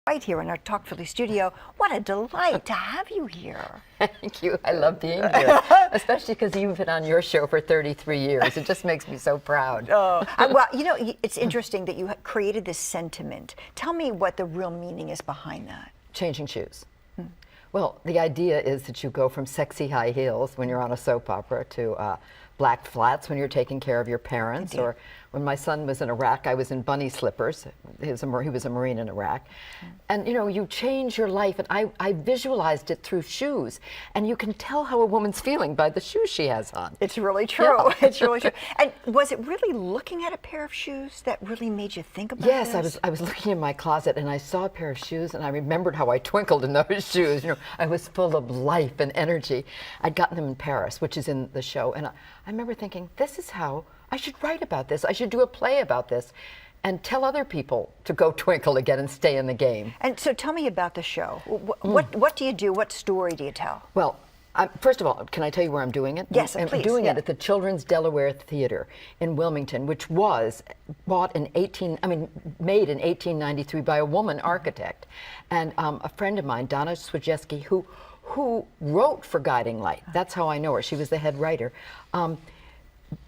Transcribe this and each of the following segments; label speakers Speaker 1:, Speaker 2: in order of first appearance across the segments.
Speaker 1: Right here in our Talk Philly studio. What a delight to have you here.
Speaker 2: Thank you. I love being here, especially because you've been on your show for 33 years. It just makes me so proud.
Speaker 1: Well, you know, it's interesting that you created this sentiment. Tell me what the real meaning is behind that.
Speaker 2: Changing shoes. Well, the idea is that you go from sexy high heels when you're on a soap opera to black flats when you're taking care of your parents.
Speaker 1: Indeed.
Speaker 2: Or when my son was in Iraq, I was in bunny slippers. He was a Marine in Iraq. And you know, you change your life, and I visualized it through shoes. And you can tell how a woman's feeling by the shoes she has on.
Speaker 1: It's really true. Yeah. It's really true. And was it really looking at a pair of shoes that really made you think about
Speaker 2: this?
Speaker 1: Yes,
Speaker 2: I was looking in my closet and I saw a pair of shoes and I remembered how I twinkled in those shoes. You know, I was full of life and energy. I'd gotten them in Paris, which is in the show, and I remember thinking, this is how I should write about this. I should do a play about this and tell other people to go twinkle again and stay in the game.
Speaker 1: And so tell me about the show. What do you do? What story do you tell?
Speaker 2: Well, first of all, can I tell you where I'm doing it?
Speaker 1: Yes,
Speaker 2: I'm
Speaker 1: please.
Speaker 2: doing it at the Children's Delaware Theater in Wilmington, which was made in 1893 by a woman architect. And a friend of mine, Donna Swajewski, who wrote for Guiding Light. That's how I know her. She was the head writer.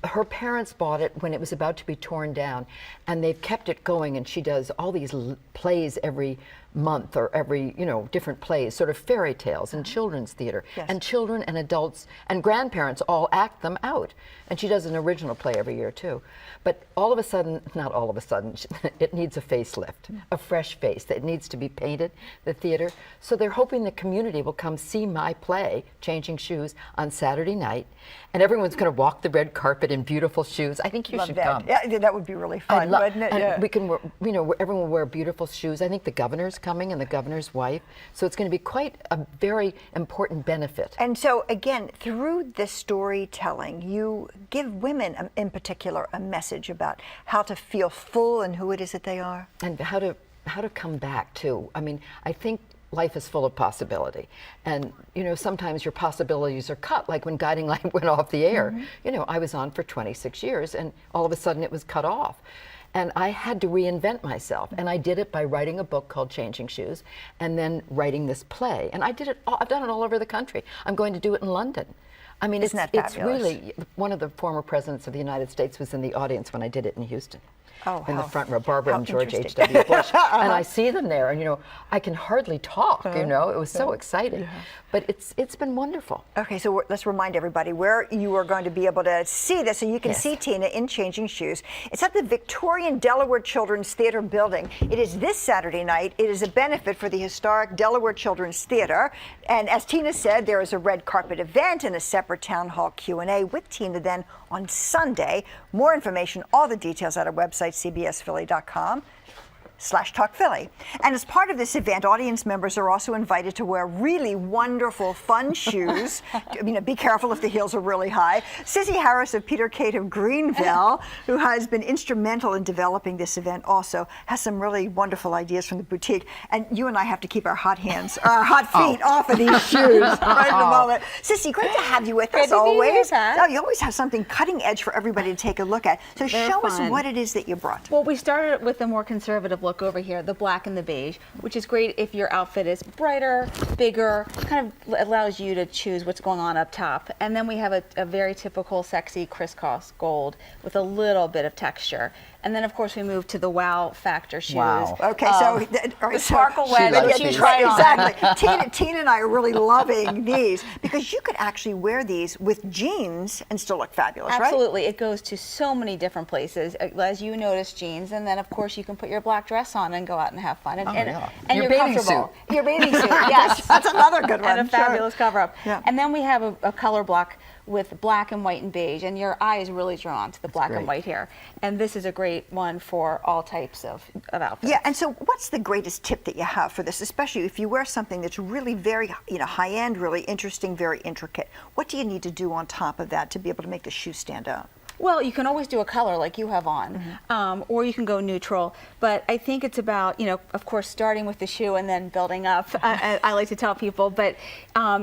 Speaker 2: Her parents bought it when it was about to be torn down, and they've kept it going, and she does all these plays every month, or every, you know, different plays, sort of fairy tales and children's theater.
Speaker 1: Yes.
Speaker 2: And children and adults and grandparents all act them out. And she does an original play every year too. But all of a sudden, not all of a sudden, it needs a facelift, a fresh face that needs to be painted, the theater. So they're hoping the community will come see my play, Changing Shoes, on Saturday night. And everyone's going to walk the red carpet in beautiful shoes. I think you should come.
Speaker 1: Yeah, that would be really fun, wouldn't it?
Speaker 2: And
Speaker 1: yeah.
Speaker 2: we can, you know, everyone will wear beautiful shoes. I think the governor's coming and the governor's wife. So it's going to be quite a very important benefit.
Speaker 1: And so, again, through this storytelling, you give women in particular a message about how to feel full and who it is that they are.
Speaker 2: And how to come back, too. I mean, I think life is full of possibility. And, you know, sometimes your possibilities are cut, like when Guiding Light went off the air. You know, I was on for 26 years, and all of a sudden it was cut off. And I had to reinvent myself, and I did it by writing a book called Changing Shoes, and then writing this play. And I did it. I've done it all over the country. I'm going to do it in London. I mean, it's really, one of the former presidents of the United States was in the audience when I did it in Houston.
Speaker 1: Oh,
Speaker 2: in the front row, Barbara and George H.W. Bush. And I see them there, and you know, I can hardly talk, you know, it was so exciting. But it's been wonderful.
Speaker 1: Okay, so let's remind everybody where you are going to be able to see this, so you can see Tina in Changing Shoes. It's at the Victorian Delaware Children's Theater building. It is this Saturday night. It is a benefit for the historic Delaware Children's Theater. And as Tina said, there is a red carpet event and a separate town hall Q&A with Tina then on Sunday. More information, all the details at our website, cbsphilly.com/talkphilly. And as part of this event, audience members are also invited to wear really wonderful, fun shoes. You know, be careful if the heels are really high. Sissy Harris of Peter Kate of Greenville, who has been instrumental in developing this event, also has some really wonderful ideas from the boutique. And you and I have to keep our hot feet off of these shoes right at the moment. Sissy, great to have you with us always. You always have something cutting edge for everybody to take a look at. So show us what it is that you brought.
Speaker 3: Well, we started with the more conservative look over here, the black and the beige, which is great if your outfit is brighter, bigger, kind of allows you to choose what's going on up top. And then we have a very typical sexy crisscross gold with a little bit of texture. And then, of course, we moved to the wow factor shoes.
Speaker 2: Wow.
Speaker 1: Okay, so
Speaker 3: the sparkle wedge that you try on.
Speaker 1: Exactly. Tina and I are really loving these because you could actually wear these with jeans and still look fabulous, right?
Speaker 3: Absolutely. It goes to so many different places. As you notice, jeans, and then, of course, you can put your black dress on and go out and have fun. And, and you're comfortable. Your bathing suit, yes.
Speaker 1: That's another good one.
Speaker 3: And a fabulous cover-up.
Speaker 1: Yeah.
Speaker 3: And then we have a color block with black and white and beige, and your eye is really drawn to the black and white here. And this is a great one for all types of outfits.
Speaker 1: Yeah, and so what's the greatest tip that you have for this, especially if you wear something that's really very, you know, high-end, really interesting, very intricate? What do you need to do on top of that to be able to make the shoe stand out?
Speaker 3: Well, you can always do a color like you have on, or you can go neutral. But I think it's about, of course, starting with the shoe and then building up. I like to tell people. But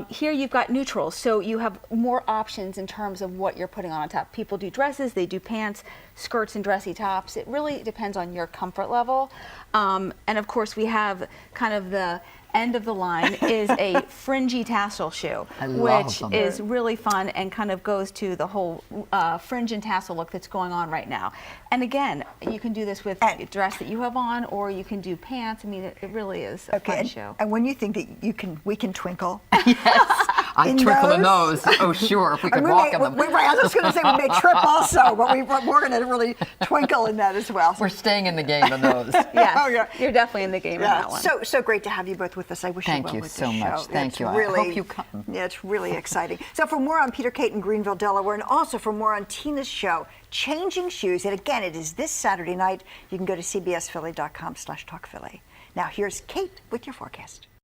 Speaker 3: here you've got neutrals, so you have more options in terms of what you're putting on top. People do dresses, they do pants, skirts and dressy tops. It really depends on your comfort level. And of course, we have kind of the end of the line is a fringy tassel shoe, which is really fun and kind of goes to the whole fringe and tassel look that's going on right now. And again, you can do this with a dress that you have on, or you can do pants. I mean, it really is a fun shoe.
Speaker 1: And when you think that we can twinkle.
Speaker 2: Yes, I twinkle in those. Oh, sure, if we could walk in them.
Speaker 1: I was just going to say we may trip also, but we're going to really twinkle in that as well.
Speaker 2: We're staying in the game in those.
Speaker 3: Yes,
Speaker 1: oh, yeah.
Speaker 3: You're definitely in the game in that one.
Speaker 1: So great to have you both with us. I wish you well with the show.
Speaker 2: Thank you so much. Thank you.
Speaker 1: Really,
Speaker 2: I hope you come.
Speaker 1: Yeah, it's really exciting. So for more on Peter Kate in Greenville, Delaware, and also for more on Tina's show, Changing Shoes, and again, it is this Saturday night. You can go to cbsphilly.com/talkphilly. Now here's Kate with your forecast.